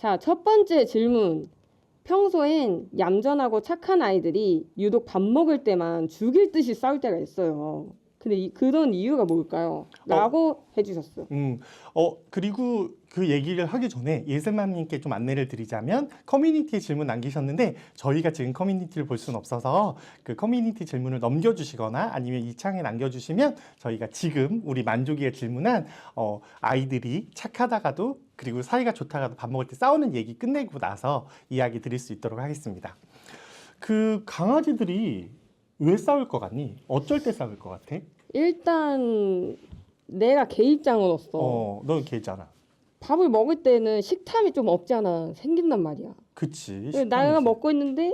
자, 첫 번째 질문. 평소엔 얌전하고 착한 아이들이 유독 밥 먹을 때만 죽일 듯이 싸울 때가 있어요. 근데 그런 이유가 뭘까요? 라고 해주셨어요. 그리고 그 얘기를 하기 전에 예슬맘님께 좀 안내를 드리자면 커뮤니티에 질문 남기셨는데 저희가 지금 커뮤니티를 볼 수는 없어서 그 커뮤니티 질문을 넘겨주시거나 아니면 이 창에 남겨주시면 저희가 지금 우리 만족이가 질문한 아이들이 착하다가도 그리고 사이가 좋다가도 밥 먹을 때 싸우는 얘기 끝내고 나서 이야기 드릴 수 있도록 하겠습니다. 그 강아지들이 왜 싸울 것 같니? 어쩔 때 싸울 것 같아? 일단 내가 개입장으로서 넌 걔잖아. 밥을 먹을 때는 식탐이 좀 없잖아. 생긴단 말이야. 그치. 내가 먹고 있는데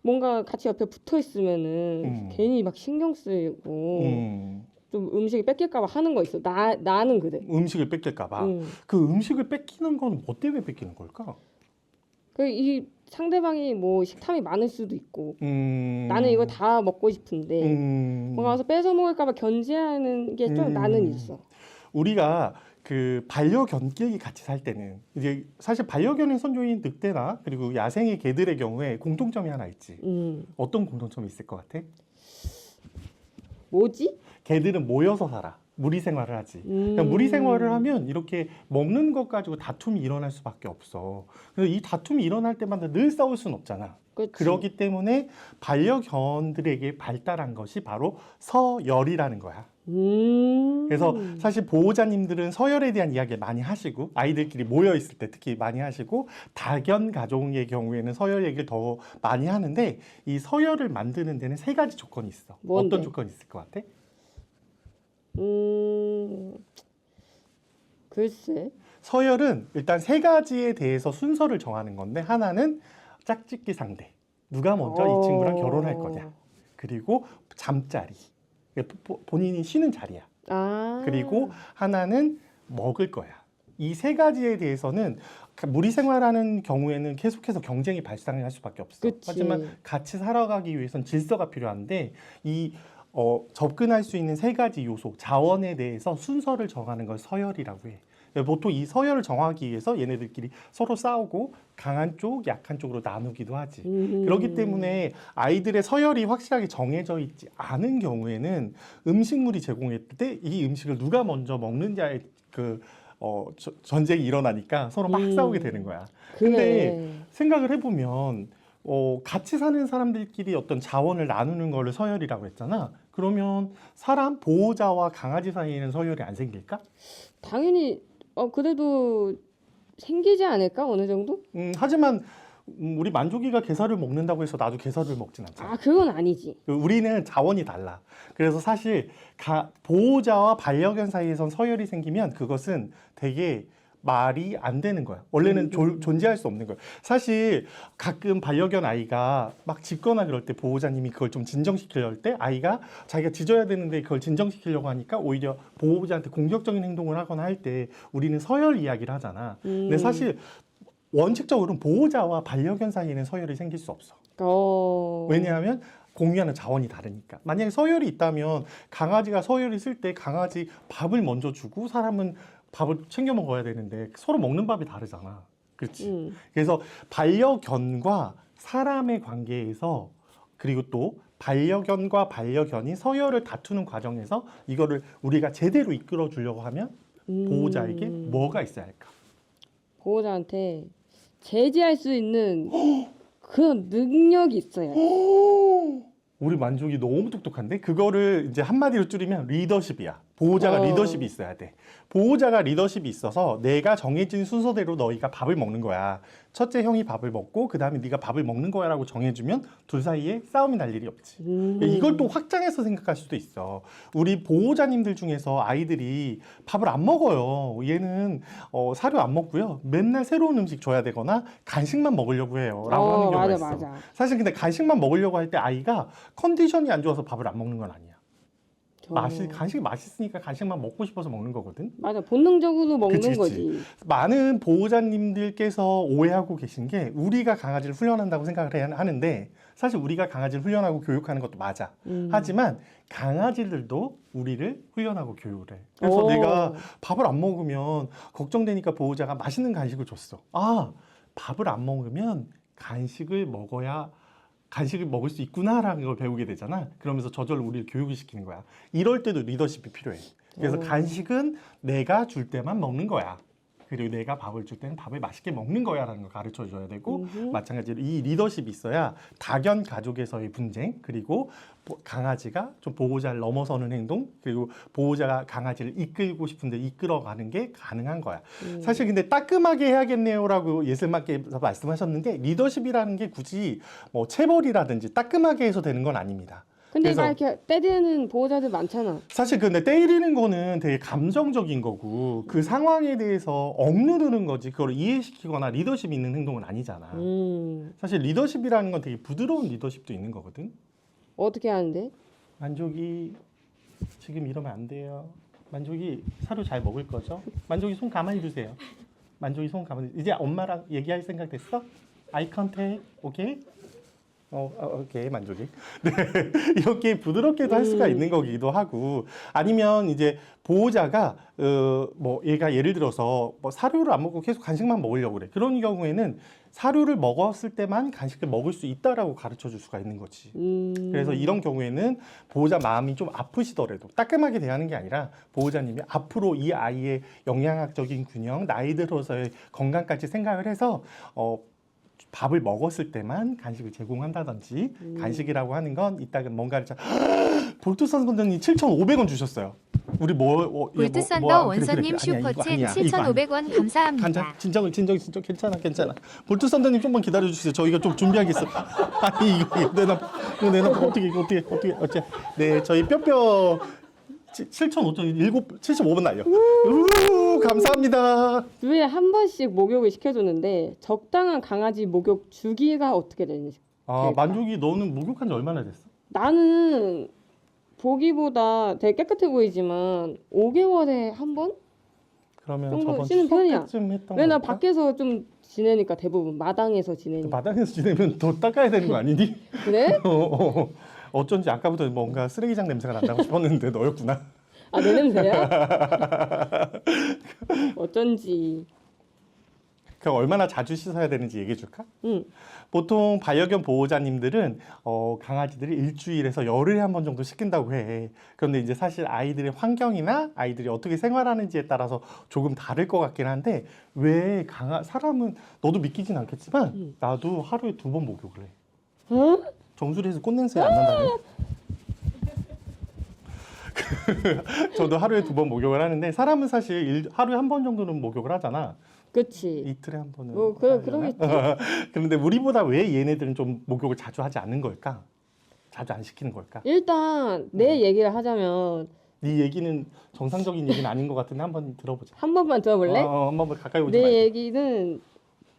뭔가 같이 옆에 붙어 있으면은 괜히 막 신경 쓰이고 좀 음식이 뺏길까 봐 하는 거 있어. 나는 그래. 음식을 뺏길까 봐. 그 음식을 뺏기는 건 뭐 때문에 뺏기는 걸까? 이 상대방이 뭐 식탐이 많을 수도 있고 나는 이거 다 먹고 싶은데 뭔가 와서 뺏어 먹을까 봐 견제하는 게 좀 나는 있어. 우리가 그 반려견끼리 같이 살 때는 이제 사실 반려견의 선조인 늑대나 그리고 야생의 개들의 경우에 공통점이 하나 있지. 어떤 공통점이 있을 것 같아? 뭐지? 개들은 모여서 살아. 무리 생활을 하지. 그러니까 무리 생활을 하면 이렇게 먹는 것 가지고 다툼이 일어날 수밖에 없어. 그래서 이 다툼이 일어날 때마다 늘 싸울 수는 없잖아. 그치. 그렇기 때문에 반려견들에게 발달한 것이 바로 서열이라는 거야. 그래서 사실 보호자님들은 서열에 대한 이야기를 많이 하시고 아이들끼리 모여 있을 때 특히 많이 하시고 다견 가족의 경우에는 서열 얘기를 더 많이 하는데 이 서열을 만드는 데는 세 가지 조건이 있어. 뭔데? 어떤 조건이 있을 것 같아? 글쎄. 서열은 일단 세 가지에 대해서 순서를 정하는 건데 하나는 짝짓기 상대. 누가 먼저 이 친구랑 결혼할 거냐. 그리고 잠자리. 본인이 쉬는 자리야. 그리고 하나는 먹을 거야. 이 세 가지에 대해서는 무리 생활하는 경우에는 계속해서 경쟁이 발생할 수밖에 없어. 그치. 하지만 같이 살아가기 위해선 질서가 필요한데 이 접근할 수 있는 세 가지 요소, 자원에 대해서 순서를 정하는 걸 서열이라고 해. 보통 이 서열을 정하기 위해서 얘네들끼리 서로 싸우고 강한 쪽, 약한 쪽으로 나누기도 하지. 그렇기 때문에 아이들의 서열이 확실하게 정해져 있지 않은 경우에는 음식물이 제공했을 때 이 음식을 누가 먼저 먹느냐의 전쟁이 일어나니까 서로 막 싸우게 되는 거야. 근데 생각을 해보면 같이 사는 사람들끼리 어떤 자원을 나누는 거를 서열이라고 했잖아. 그러면 사람, 보호자와 강아지 사이에는 서열이 안 생길까? 당연히 그래도 생기지 않을까 어느 정도? 하지만 우리 만족이가 게살을 먹는다고 해서 나도 게살을 먹진 않잖아. 그건 아니지. 우리는 자원이 달라. 그래서 사실 보호자와 반려견 사이에선 서열이 생기면 그것은 되게 말이 안 되는 거야. 원래는 존재할 수 없는 거야. 사실 가끔 반려견 아이가 막 짖거나 그럴 때 보호자님이 그걸 좀 진정시키려고 할 때 아이가 자기가 짖어야 되는데 그걸 진정시키려고 하니까 오히려 보호자한테 공격적인 행동을 하거나 할 때 우리는 서열 이야기를 하잖아. 근데 사실 원칙적으로는 보호자와 반려견 사이에는 서열이 생길 수 없어. 왜냐하면 공유하는 자원이 다르니까. 만약에 서열이 있다면 강아지가 서열이 있을 때 강아지 밥을 먼저 주고 사람은 밥을 챙겨 먹어야 되는데 서로 먹는 밥이 다르잖아. 그렇지. 그래서 반려견과 사람의 관계에서 그리고 또 반려견과 반려견이 서열을 다투는 과정에서 이거를 우리가 제대로 이끌어 주려고 하면 보호자에게 뭐가 있어야 할까? 보호자한테 제지할 수 있는 그런 능력이 있어야 돼. 우리 만족이 너무 똑똑한데? 그거를 이제 한마디로 줄이면 리더십이야. 보호자가 리더십이 있어야 돼. 보호자가 리더십이 있어서 내가 정해진 순서대로 너희가 밥을 먹는 거야. 첫째 형이 밥을 먹고 그 다음에 네가 밥을 먹는 거야 라고 정해주면 둘 사이에 싸움이 날 일이 없지. 이걸 또 확장해서 생각할 수도 있어. 우리 보호자님들 중에서 아이들이 밥을 안 먹어요. 얘는 사료 안 먹고요. 맨날 새로운 음식 줘야 되거나 간식만 먹으려고 해요. 라고 하는 경우가 있어. 맞아. 사실 근데 간식만 먹으려고 할 때 아이가 컨디션이 안 좋아서 밥을 안 먹는 건 아니야. 간식이 맛있으니까 간식만 먹고 싶어서 먹는 거거든. 맞아. 본능적으로 먹는 거지. 많은 보호자님들께서 오해하고 계신 게 우리가 강아지를 훈련한다고 생각을 하는데 사실 우리가 강아지를 훈련하고 교육하는 것도 맞아. 하지만 강아지들도 우리를 훈련하고 교육을 해. 그래서 내가 밥을 안 먹으면 걱정되니까 보호자가 맛있는 간식을 줬어. 밥을 안 먹으면 간식을 먹을 수 있구나라는 걸 배우게 되잖아. 그러면서 저절로 우리를 교육을 시키는 거야. 이럴 때도 리더십이 필요해. 그래서 간식은 내가 줄 때만 먹는 거야. 그리고 내가 밥을 줄 때는 밥을 맛있게 먹는 거야라는 걸 가르쳐 줘야 되고 마찬가지로 이 리더십이 있어야 다견 가족에서의 분쟁 그리고 강아지가 좀 보호자를 넘어서는 행동 그리고 보호자가 강아지를 이끌고 싶은데 이끌어가는 게 가능한 거야. 사실 근데 따끔하게 해야겠네요라고 예슬마께서 말씀하셨는데 리더십이라는 게 굳이 뭐 체벌이라든지 따끔하게 해서 되는 건 아닙니다. 근데 그래서 막 이렇게 때리는 보호자들 많잖아. 사실 근데 때리는 거는 되게 감정적인 거고 그 상황에 대해서 억누르는 거지 그걸 이해시키거나 리더십 있는 행동은 아니잖아. 사실 리더십이라는 건 되게 부드러운 리더십도 있는 거거든. 어떻게 하는데? 만족이 지금 이러면 안 돼요. 만족이 사료 잘 먹을 거죠? 만족이 손 가만히 두세요. 만족이 손 가만히 이제 엄마랑 얘기할 생각 됐어? 아이 컨택 오케이? 오케이 만족이. 네 이렇게 부드럽게도 할 수가 있는 거기도 하고 아니면 이제 보호자가 뭐 얘가 예를 들어서 뭐 사료를 안 먹고 계속 간식만 먹으려고 그래. 그런 경우에는 사료를 먹었을 때만 간식을 먹을 수 있다라고 가르쳐 줄 수가 있는 거지. 그래서 이런 경우에는 보호자 마음이 좀 아프시더라도 따끔하게 대하는 게 아니라 보호자님이 앞으로 이 아이의 영양학적인 균형, 나이 들어서의 건강까지 생각을 해서 밥을 먹었을 때만 간식을 제공한다든지 간식이라고 하는 건 이따가 뭔가를 볼트선 선생님 7,500원 주셨어요. 우리 볼트선더 원서님 슈퍼챗 7,500원 감사합니다. 진정 괜찮아. 볼트 선생님 좀만 기다려 주세요. 저희가 좀 준비한 게 있어. 아니 이거 내놔 어떻게 네 저희 뼈 7,500원 75분 날려. 감사합니다. 주에 한 번씩 목욕을 시켜주는데 적당한 강아지 목욕 주기가 어떻게 되는지. 만족이 너는 목욕한 지 얼마나 됐어? 나는 보기보다 되게 깨끗해 보이지만 5개월에 한 번? 그러면 정도 저번 쉬는 편이야. 때쯤 했던 왜 나 거 같아? 밖에서 좀 지내니까 대부분 마당에서 지내니까. 마당에서 지내면 더 닦아야 되는 거 아니니? 그래? 어쩐지 아까부터 뭔가 쓰레기장 냄새가 난다고 싶었는데 너였구나. 아, 내 냄새야? 어쩐지. 그럼 얼마나 자주 씻어야 되는지 얘기해 줄까? 응. 보통 반려견 보호자님들은 강아지들이 일주일에서 열흘에 한 번 정도 씻긴다고 해. 그런데 이제 사실 아이들의 환경이나 아이들이 어떻게 생활하는지에 따라서 조금 다를 것 같긴 한데 왜 사람은 너도 믿기진 않겠지만 나도 하루에 2번 목욕을 해. 어? 정수리에서 꽃냄새 안 난다네. 저도 하루에 2번 목욕을 하는데 사람은 사실 하루에 한 번 정도는 목욕을 하잖아. 그치. 이틀에 한 번은. 그러겠지. 그런데 우리보다 왜 얘네들은 좀 목욕을 자주 하지 않는 걸까? 자주 안 시키는 걸까? 일단 내 얘기를 하자면 네 얘기는 정상적인 얘기는 아닌 것 같은데 한번 들어보자. 한 번만 들어볼래? 한번 가까이 오지 내 말고. 얘기는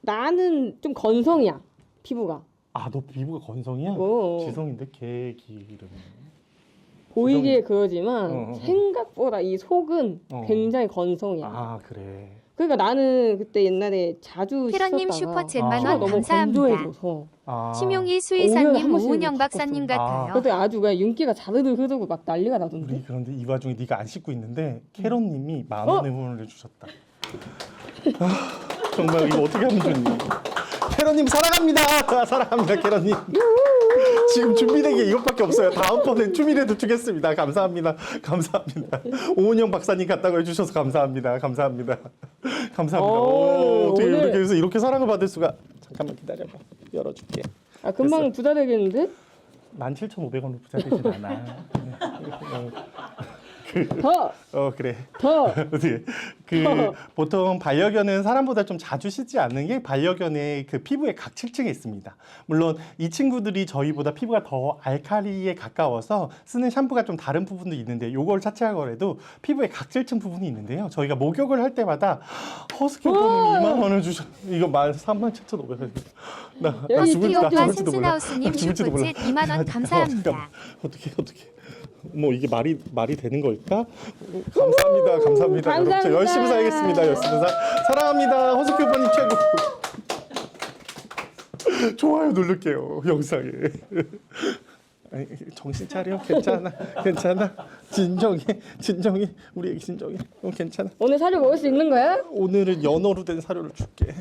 나는 좀 건성이야. 피부가. 너 피부가 건성이야? 지성인데 개기름. 보이기에 그러지만 어. 생각보다 이 속은 굉장히 건성이야. 그래. 그러니까 나는 그때 옛날에 자주 테러님 씻었다가 슈퍼챗 아. 만원 너무 감사합니다. 건조해져서 심용희 오늘은 한 수의사님 번씩 오은영 이렇게 박사님 바꿨어요. 같아요. 그때 아주 그냥 윤기가 자르르 흐르고 막 난리가 나던데. 우리 그런데 이 와중에 네가 안 씻고 있는데 캐럿님이 10,000원의 후원을 해주셨다. 정말 이거 어떻게 하면 좋니? 캐럿님 사랑합니다. 사랑합니다, 캐럿님. 지금 준비된 게 이것밖에 없어요. 다음번엔 춤이라도 추겠습니다. 감사합니다. 오은영 박사님 갔다고 해주셔서 감사합니다. 감사합니다. 어떻게 오늘- 이렇게 해서 이렇게 사랑을 받을 수가? 잠깐만 기다려봐. 열어줄게. 금방 부자 되겠는데? 17,500원으로 부자 되진 않아. 그래. 더. 어떻게 보통 반려견은 사람보다 좀 자주 씻지 않는 게 반려견의 그 피부의 각질층에 있습니다. 물론 이 친구들이 저희보다 피부가 더 알칼리에 가까워서 쓰는 샴푸가 좀 다른 부분도 있는데 이걸 차치하더라도 피부의 각질층 부분이 있는데요. 저희가 목욕을 할 때마다 허스키 오빠님이 2만 원을 주셔. 이거 37,500원. 나 여기 죽을지도 띠오빠 몰라. 센스나우스님 죽을지도 몰라. 슈퍼챗 2만원 감사합니다. 어떻게 뭐 이게 말이 되는 걸까? 감사합니다. 여러분 저 열심히 살겠습니다. 사랑합니다. 허스키 오빠님 최고. 좋아요 누를게요 영상에. 아니, 정신 차려. 괜찮아. 진정해. 우리 애기 진정해. 괜찮아. 오늘 사료 먹을 수 있는 거야? 오늘은 연어로 된 사료를 줄게.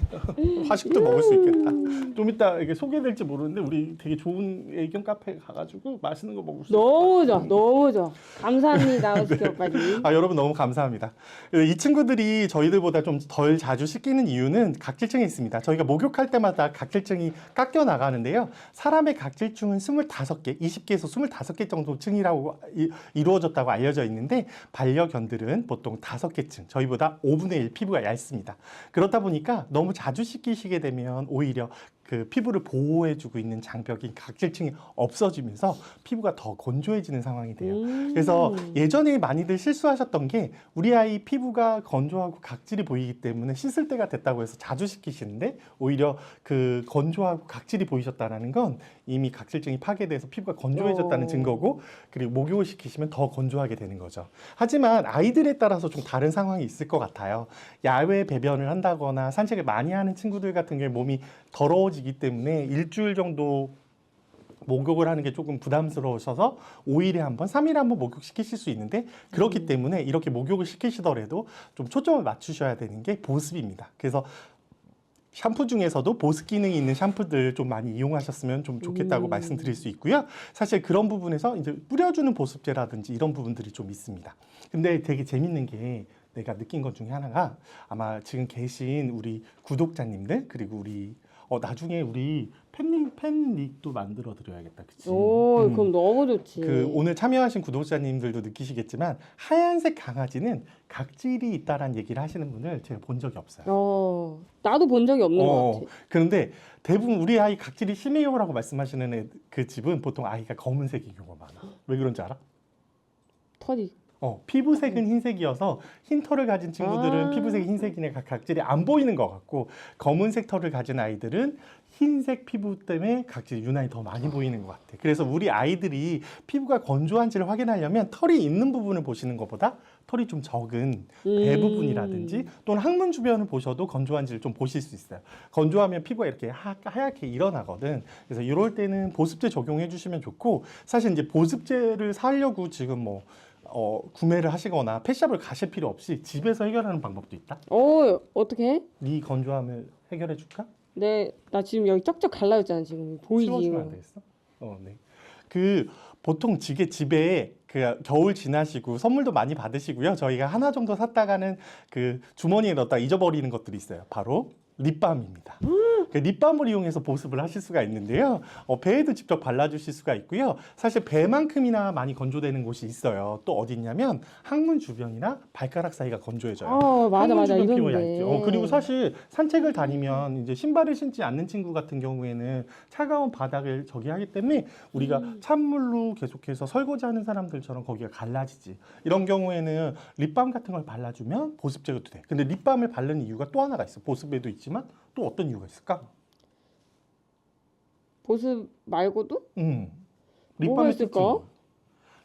화식도 먹을 수 있겠다. 좀 이따 이게 소개될지 모르는데 우리 되게 좋은 애견 카페 가가지고 맛있는 거 먹을 수 너무 있을 것 좋아, 같아요. 너무 좋아. 감사합니다, 오스키오까지. 아, 여러분 너무 감사합니다. 이 친구들이 저희들보다 좀 덜 자주 씻기는 이유는 각질증이 있습니다. 저희가 목욕할 때마다 각질증이 깎여 나가는데요. 사람의 각질증은 25개, 20개에서 25개 정도 층이라고 이루어졌다고 알려져 있는데 반려견들은 보통 5개층, 저희보다 5분의 1 피부가 얇습니다. 그렇다 보니까 너무 자주 씻기시게 되면 오히려 그 피부를 보호해주고 있는 장벽인 각질층이 없어지면서 피부가 더 건조해지는 상황이 돼요. 그래서 예전에 많이들 실수하셨던 게 우리 아이 피부가 건조하고 각질이 보이기 때문에 씻을 때가 됐다고 해서 자주 씻기시는데 오히려 그 건조하고 각질이 보이셨다는 건 이미 각질층이 파괴돼서 피부가 건조해졌다는 증거고 그리고 목욕을 시키시면 더 건조하게 되는 거죠. 하지만 아이들에 따라서 좀 다른 상황이 있을 것 같아요. 야외 배변을 한다거나 산책을 많이 하는 친구들 같은 경우에 몸이 더러워지기 때문에 일주일 정도 목욕을 하는 게 조금 부담스러우셔서 5일에 한 번, 3일에 한 번 목욕시키실 수 있는데 그렇기 때문에 이렇게 목욕을 시키시더라도 좀 초점을 맞추셔야 되는 게 보습입니다. 그래서 샴푸 중에서도 보습 기능이 있는 샴푸들 좀 많이 이용하셨으면 좀 좋겠다고 말씀드릴 수 있고요. 사실 그런 부분에서 이제 뿌려주는 보습제라든지 이런 부분들이 좀 있습니다. 근데 되게 재밌는 게 내가 느낀 것 중에 하나가 아마 지금 계신 우리 구독자님들 그리고 우리 나중에 우리 팬닉도 만들어 드려야겠다. 그치? 오, 그럼 너무 좋지. 그 오늘 참여하신 구독자님들도 느끼시겠지만 하얀색 강아지는 각질이 있다라는 얘기를 하시는 분을 제가 본 적이 없어요. 나도 본 적이 없는 것 같아. 그런데 대부분 우리 아이 각질이 심해요라고 말씀하시는 그 집은 보통 아이가 검은색인 경우가 많아. 왜 그런지 알아? 털이. 피부색은 흰색이어서 흰 털을 가진 친구들은 피부색이 흰색이네 각질이 안 보이는 것 같고 검은색 털을 가진 아이들은 흰색 피부 때문에 각질이 유난히 더 많이 보이는 것 같아. 그래서 우리 아이들이 피부가 건조한지를 확인하려면 털이 있는 부분을 보시는 것보다 털이 좀 적은 배 부분이라든지 또는 항문 주변을 보셔도 건조한지를 좀 보실 수 있어요. 건조하면 피부가 이렇게 하얗게 일어나거든. 그래서 이럴 때는 보습제 적용해 주시면 좋고 사실 이제 보습제를 사려고 지금 구매를 하시거나 펫샵을 가실 필요 없이 집에서 해결하는 방법도 있다. 어떻게 해? 네 건조함을 해결해 줄까? 네, 나 지금 여기 쩍쩍 갈라졌잖아, 지금. 보이지? 치워주면 안 되겠어? 네. 그 보통 집에 그 겨울 지나시고 선물도 많이 받으시고요. 저희가 하나 정도 샀다가는 그 주머니에 넣었다 잊어버리는 것들이 있어요. 바로 립밤입니다. 그 립밤을 이용해서 보습을 하실 수가 있는데요. 배에도 직접 발라주실 수가 있고요. 사실 배만큼이나 많이 건조되는 곳이 있어요. 또 어디 있냐면 항문 주변이나 발가락 사이가 건조해져요. 맞아, 항문 주변 피부가 이런데. 얇죠. 그리고 사실 산책을 다니면 이제 신발을 신지 않는 친구 같은 경우에는 차가운 바닥을 저기 하기 때문에 우리가 찬물로 계속해서 설거지하는 사람들처럼 거기가 갈라지지. 이런 경우에는 립밤 같은 걸 발라주면 보습 제거도 돼. 근데 립밤을 바르는 이유가 또 하나가 있어. 보습에도 있지만 또 어떤 이유가 있을까? 보습 말고도? 립밤의 뭐가 있을까? 특징.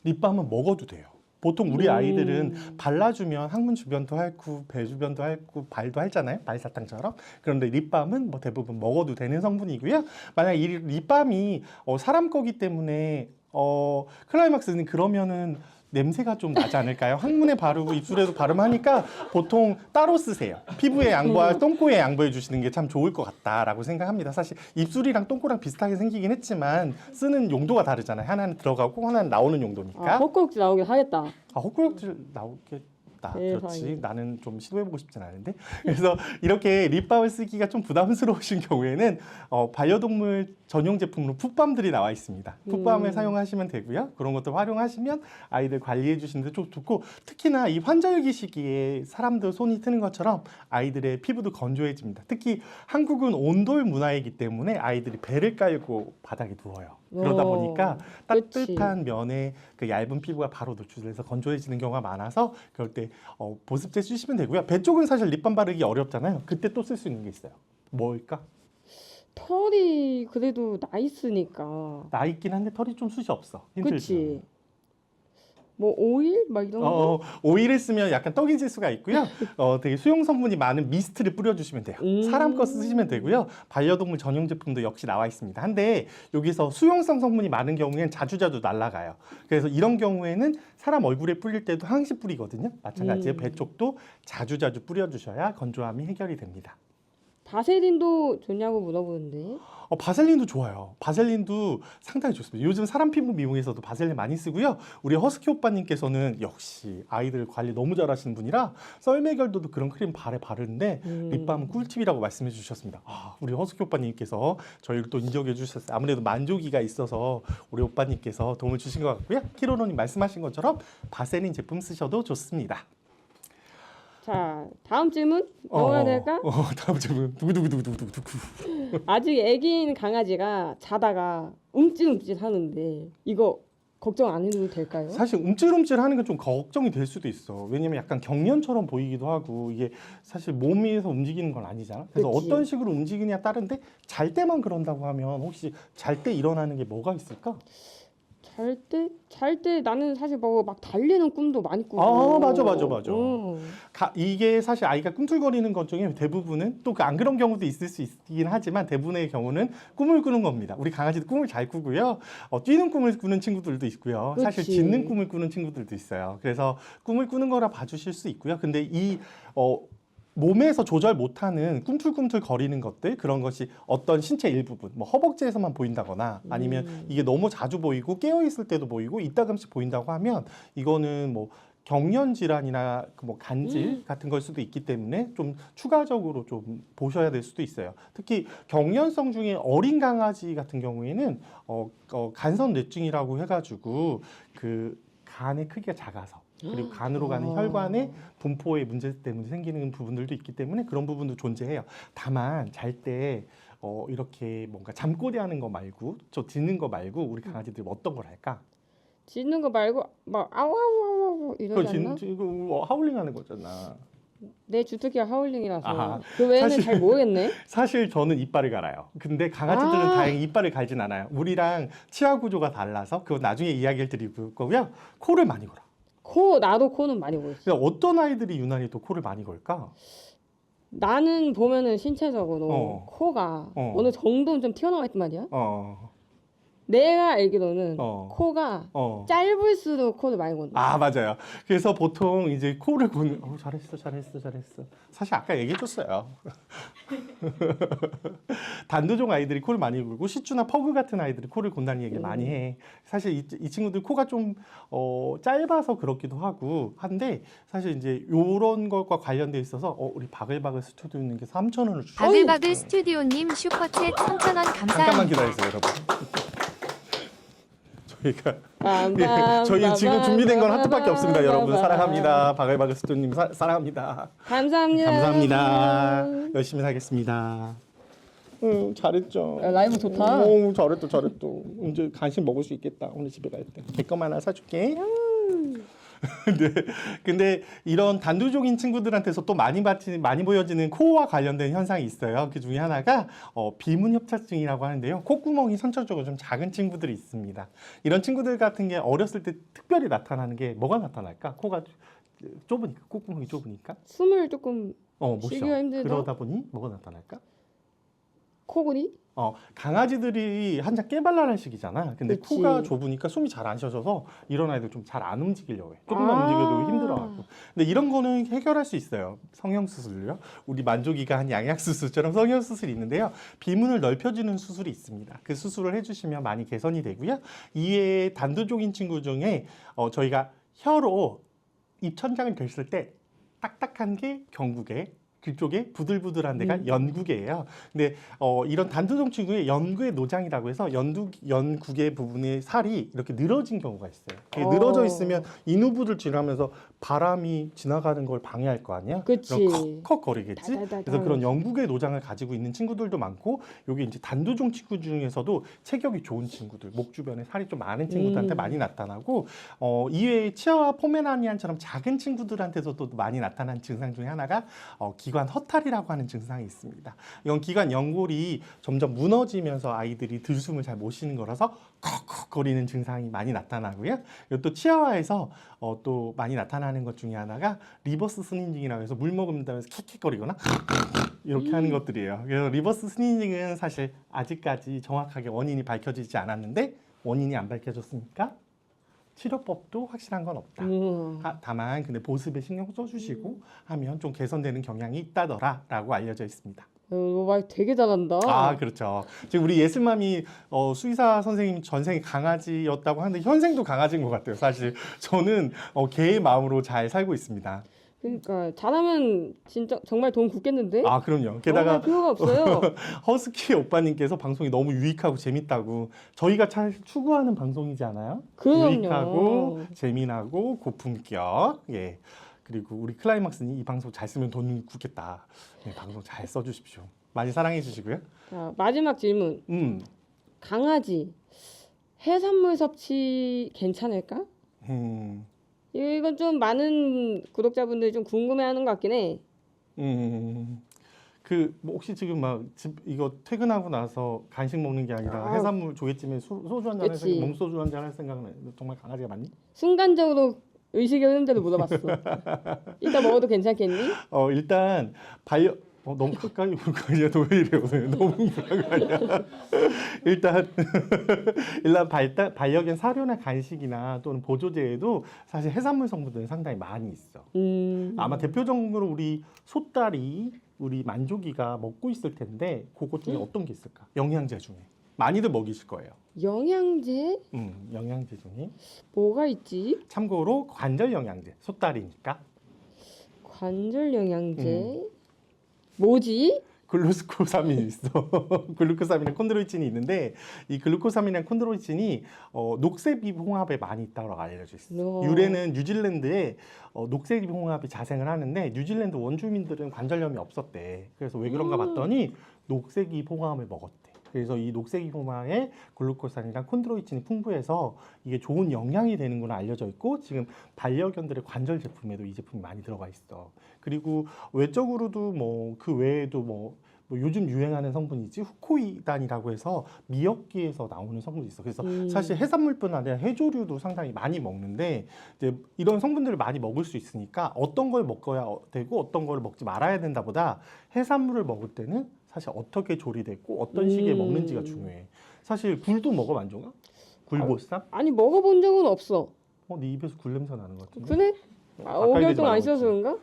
립밤은 먹어도 돼요. 보통 우리 아이들은 발라주면 항문 주변도 핥고 배 주변도 핥고 발도 핥잖아요. 발사탕처럼. 그런데 립밤은 뭐 대부분 먹어도 되는 성분이고요. 만약 이 립밤이 사람 거기 때문에 클라이막스는 그러면은 냄새가 좀 나지 않을까요? 항문에 바르고 입술에도 바르하니까 보통 따로 쓰세요. 피부에 양보와 똥꼬에 양보해 주시는 게 참 좋을 것 같다라고 생각합니다. 사실 입술이랑 똥꼬랑 비슷하게 생기긴 했지만 쓰는 용도가 다르잖아요. 하나는 들어가고 하나는 나오는 용도니까. 헛구역질 나오긴 하겠다. 헛구역질 나오겠다. 세상에. 그렇지. 나는 좀 시도해보고 싶진 않은데. 그래서 이렇게 립밤을 쓰기가 좀 부담스러우신 경우에는 반려동물 전용 제품으로 풋밤들이 나와 있습니다. 풋밤을 사용하시면 되고요. 그런 것들 활용하시면 아이들 관리해 주시는데 좀 좋고 특히나 이 환절기 시기에 사람들 손이 트는 것처럼 아이들의 피부도 건조해집니다. 특히 한국은 온돌 문화이기 때문에 아이들이 배를 깔고 바닥에 누워요. 그러다 보니까 따뜻한 면에 그 얇은 피부가 바로 노출돼서 건조해지는 경우가 많아서 그럴 때 보습제 쓰시면 되고요. 배 쪽은 사실 립밤 바르기 어렵잖아요. 그때 또 쓸 수 있는 게 있어요. 뭘까? 털이 그래도 나 있으니까. 나 있긴 한데 털이 좀 숱이 없어. 힌트를 그치? 뭐 오일 막 이런 거. 오일을 쓰면 약간 떡이 질 수가 있고요. 되게 수용 성분이 많은 미스트를 뿌려주시면 돼요. 사람 거 쓰시면 되고요. 반려동물 전용 제품도 역시 나와 있습니다. 한데 여기서 수용성 성분이 많은 경우에는 자주자주 날아가요. 그래서 이런 경우에는 사람 얼굴에 뿌릴 때도 항시 뿌리거든요. 마찬가지로 배 쪽도 자주자주 뿌려주셔야 건조함이 해결이 됩니다. 바세린도 좋냐고 물어보는데. 바셀린도 좋아요. 바셀린도 상당히 좋습니다. 요즘 사람 피부 미용에서도 바셀린 많이 쓰고요. 우리 허스키 오빠님께서는 역시 아이들 관리 너무 잘하시는 분이라 썰매결도도 그런 크림 발에 바르는데 립밤은 꿀팁이라고 말씀해 주셨습니다. 우리 허스키 오빠님께서 저희를 또 인정해 주셨어요. 아무래도 만족이가 있어서 우리 오빠님께서 도움을 주신 것 같고요. 키로로님 말씀하신 것처럼 바셀린 제품 쓰셔도 좋습니다. 자, 다음 질문 넘어가야 될까? 다음 질문 두구두구두구두구. 아직 애기인 강아지가 자다가 움찔움찔 하는데 이거 걱정 안 해도 될까요? 사실 움찔움찔 하는 건 좀 걱정이 될 수도 있어. 왜냐면 약간 경련처럼 보이기도 하고 이게 사실 몸에서 움직이는 건 아니잖아. 그래서 그치. 어떤 식으로 움직이냐에 따른데 잘 때만 그런다고 하면 혹시 잘 때 일어나는 게 뭐가 있을까? 잘 때 나는 사실 뭐 막 달리는 꿈도 많이 꾸고. 맞아. 어. 이게 사실 아이가 꿈틀거리는 것 중에 대부분은 또 안 그런 경우도 있을 수 있긴 하지만 대부분의 경우는 꿈을 꾸는 겁니다. 우리 강아지도 꿈을 잘 꾸고요. 뛰는 꿈을 꾸는 친구들도 있고요. 사실 그치. 짖는 꿈을 꾸는 친구들도 있어요. 그래서 꿈을 꾸는 거라 봐주실 수 있고요. 근데 이 몸에서 조절 못하는 꿈틀꿈틀 거리는 것들 그런 것이 어떤 신체 일부분 뭐 허벅지에서만 보인다거나 아니면 이게 너무 자주 보이고 깨어있을 때도 보이고 이따금씩 보인다고 하면 이거는 뭐 경련 질환이나 뭐 간질 같은 걸 수도 있기 때문에 좀 추가적으로 좀 보셔야 될 수도 있어요. 특히 경련성 중에 어린 강아지 같은 경우에는 간선 뇌증이라고 해가지고 그 간의 크기가 작아서 그리고 간으로 가는 혈관의 분포의 문제 때문에 생기는 부분들도 있기 때문에 그런 부분도 존재해요. 다만 잘 때 이렇게 뭔가 잠꼬대 하는 거 말고 저 짖는 거 말고 우리 강아지들 어떤 걸 할까? 짖는 거 말고 막 아우아우아우 이러지 않나? 이거 하울링 하는 거잖아. 내 주특기가 하울링이라서 아하. 그 외에는 사실- 잘 모르겠네. 사실 저는 이빨을 갈아요. 근데 강아지들은 다행히 이빨을 갈진 않아요. 우리랑 치아 구조가 달라서 그건 나중에 이야기를 드릴 거고요. 코를 많이 걸어. 나도 코는 많이 보였어. 근데 어떤 아이들이 유난히 또 코를 많이 걸까? 나는 보면은 신체적으로 코가 어. 어느 정도는 좀 튀어나와 있단 말이야. 어. 내가 알기로는 어. 코가 어. 짧을수록 코를 많이 건다. 맞아요. 그래서 보통 이제 코를 고는 잘했어. 사실 아까 얘기해줬어요. 단두종 아이들이 코를 많이 골고 시추나 퍼그 같은 아이들이 코를 곤다는 얘기를 많이 해. 사실 이 친구들 코가 좀 짧아서 그렇기도 하고 한데 사실 이제 요런 것과 관련돼 있어서 우리 바글바글 스튜디오님께서 3,000원을 주셨어요. 바글바글 스튜디오님 슈퍼챗 3,000원 잠깐만 감사합니다. 기다리세요, 여러분. 저희가 빰빰, 저희 지금 준비된 건 하트밖에 없습니다, 여러분. 빰빰. 사랑합니다. 바글바글 스튜디오님 사랑합니다. 감사합니다. 감사합니다. 열심히 살겠습니다. 잘했죠. 야, 라이브 좋다. 잘했다. 이제 간식 먹을 수 있겠다. 오늘 집에 갈 때. 내 것만 하나 사줄게. 근데 이런 단두종인 친구들한테서 또 많이 보여지는 코와 관련된 현상이 있어요. 그 중에 하나가 비문협착증이라고 하는데요. 콧구멍이 선천적으로 좀 작은 친구들이 있습니다. 이런 친구들 같은 게 어렸을 때 특별히 나타나는 게 뭐가 나타날까? 코가 좁으니까, 콧구멍이 좁으니까. 숨을 조금 못 쉬기가 쉬어. 힘들다? 그러다 보니 뭐가 나타날까? 코골이? 강아지들이 한창 깨발랄한 시기잖아. 근데 그치. 코가 좁으니까 숨이 잘 안 쉬어져서 이런 아이들 좀 잘 안 움직이려고 해. 조금만 움직여도 힘들어하고. 근데 이런 거는 해결할 수 있어요. 성형수술로요. 우리 만족이가 한 양약수술처럼 성형수술이 있는데요. 비문을 넓혀주는 수술이 있습니다. 그 수술을 해주시면 많이 개선이 되고요. 이외에 단두종인 친구 중에 저희가 혀로 입천장을 긁을 때 딱딱한 게 경구개, 그쪽에 부들부들한 데가 연구개예요. 근데 이런 단두종 친구의 연구의 노장이라고 해서 연구개 부분의 살이 이렇게 늘어진 경우가 있어요. 이게 늘어져 있으면 인후부들 지나면서 바람이 지나가는 걸 방해할 거 아니야? 그치. 그럼 컥컥거리겠지. 달달달달. 그래서 그런 연구개 노장을 가지고 있는 친구들도 많고 여기 이제 단두종 친구 중에서도 체격이 좋은 친구들, 목 주변에 살이 좀 많은 친구들한테 많이 나타나고 이외에 치아와 포메라니안처럼 작은 친구들한테서도 많이 나타난 증상 중에 하나가 기관 기관 허탈이라고 하는 증상이 있습니다. 이건 기관 연골이 점점 무너지면서 아이들이 들숨을 잘 못 쉬는 거라서 컥컥거리는 증상이 많이 나타나고요. 그리고 또 치아와에서 또 많이 나타나는 것 중에 하나가 리버스 스니징이라고 해서 물 먹으면서 킥킥거리거나 이렇게 하는 것들이에요. 그래서 리버스 스니징은 사실 아직까지 정확하게 원인이 밝혀지지 않았는데 원인이 안 밝혀졌으니까 치료법도 확실한 건 없다. 다만 근데 보습에 신경 써주시고 하면 좀 개선되는 경향이 있다더라라고 알려져 있습니다. 말 되게 잘한다. 아 그렇죠. 지금 우리 예슬맘이 수의사 선생님 전생이 강아지였다고 하는데 현생도 강아지인 것 같아요. 사실 저는 개의 마음으로 잘 살고 있습니다. 그러니까 잘하면 진짜 정말 돈 굳겠는데? 아 그럼요. 게다가 필요가 없어요. 허스키 오빠님께서 방송이 너무 유익하고 재밌다고 저희가 잘 추구하는 방송이지 않아요? 그럼요. 유익하고 재미나고 고품격. 예. 그리고 우리 클라이막스님 이 방송 잘 쓰면 돈 굳겠다. 네, 방송 잘 써주십시오. 많이 사랑해 주시고요. 자, 마지막 질문. 강아지 해산물 섭취 괜찮을까? 이건 좀 많은 구독자분들이 좀 궁금해하는 것 같긴 해. 뭐 혹시 지금 막 이거 퇴근하고 나서 간식 먹는 게 아니라 해산물 조개찜에 소주 한잔 할 생각, 몽소주 한잔 할 생각은 정말 강아지가 맞니? 순간적으로 의식이 흐름대로 물어봤어. 이따 먹어도 괜찮겠니? 일단 너무 가까이 올 거 아니야? 너 왜 이래 오늘? 너무 불안한 거 아니야? 일단 반려견 사료나 간식이나 또는 보조제에도 사실 해산물 성분들은 상당히 많이 있어. 아마 대표적으로 우리 소다리, 우리 만조기가 먹고 있을 텐데 그것 중에 어떤 게 있을까? 영양제 중에 많이들 먹이실 거예요. 영양제? 영양제 중에 뭐가 있지? 참고로 관절 영양제, 소다리니까. 관절 영양제? 뭐지? 글루코사민이 있어. 글루코사민이랑 콘드로이친이 있는데 이 글루코사민이랑 콘드로이친이 녹색잎 홍합에 많이 있다고 알려져 있어. 유래는 뉴질랜드에 녹색잎 홍합이 자생을 하는데 뉴질랜드 원주민들은 관절염이 없었대. 그래서 왜 그런가 봤더니 녹색잎 홍합을 먹었대. 그래서 이 녹색잎 홍합에 글루코사민이랑 콘드로이친이 풍부해서 이게 좋은 영양이 되는 건 알려져 있고 지금 반려견들의 관절 제품에도 이 제품이 많이 들어가 있어. 그리고 외적으로도 뭐 그 외에도 뭐 요즘 유행하는 성분이지 후코이단이라고 해서 미역기에서 나오는 성분이 있어. 그래서 사실 해산물뿐 아니라 해조류도 상당히 많이 먹는데 이제 이런 성분들을 많이 먹을 수 있으니까 어떤 걸 먹어야 되고 어떤 걸 먹지 말아야 된다보다 해산물을 먹을 때는 사실 어떻게 조리됐고 어떤 시기에 먹는지가 중요해. 사실 굴도 먹어 만종아? 굴보쌈? 아니 먹어본 적은 없어. 네 입에서 굴 냄새 나는 것 같은데. 그래? 5개월 동안 안 씻어서 그런가?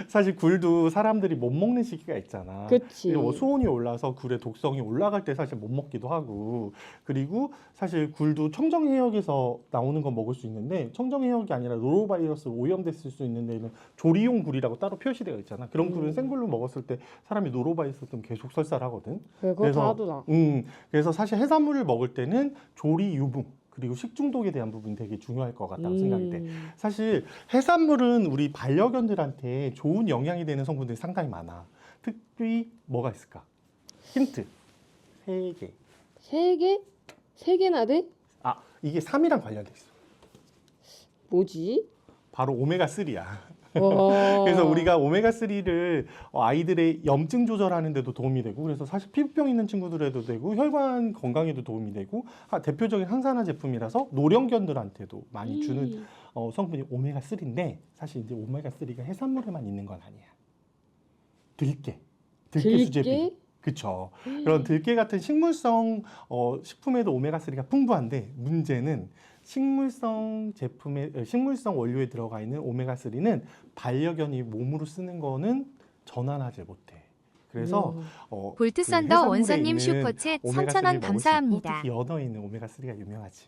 사실 굴도 사람들이 못 먹는 시기가 있잖아. 그치. 뭐 수온이 올라서 굴의 독성이 올라갈 때 사실 못 먹기도 하고 그리고 사실 굴도 청정해역에서 나오는 건 먹을 수 있는데 청정해역이 아니라 노로바이러스 오염됐을 수 있는 데는 조리용 굴이라고 따로 표시되어 있잖아. 그런 굴은 생굴로 먹었을 때 사람이 노로바이러스 좀 계속 설사하거든. 그거 다 하더라. 그래서 사실 해산물을 먹을 때는 조리 유분 그리고 식중독에 대한 부분이 되게 중요할 것 같다고 생각이 돼. 사실 해산물은 우리 반려견들한테 좋은 영향이 되는 성분들이 상당히 많아. 특히 뭐가 있을까? 힌트. 3개. 3개? 3개나 돼? 이게 3이랑 관련돼 있어. 뭐지? 바로 오메가3야. 그래서 우리가 오메가3를 아이들의 염증 조절하는 데도 도움이 되고 그래서 사실 피부병 있는 친구들에도 되고 혈관 건강에도 도움이 되고 대표적인 항산화 제품이라서 노령견들한테도 많이 주는 성분이 오메가3인데 사실 이제 오메가3가 해산물에만 있는 건 아니야. 들깨 수제비. 그쵸. 그런 들깨 같은 식물성 식품에도 오메가3가 풍부한데 문제는 식물성 원료에 들어가 있는 오메가3는 반려견이 몸으로 쓰는 거는 전환하지 못해. 그래서 볼트 그 썬더 해산물에 원서님 있는 슈퍼챗 오메가3를 3,000원 먹을 수 있고 감사합니다. 특히 연어에 있는 오메가3가 유명하지.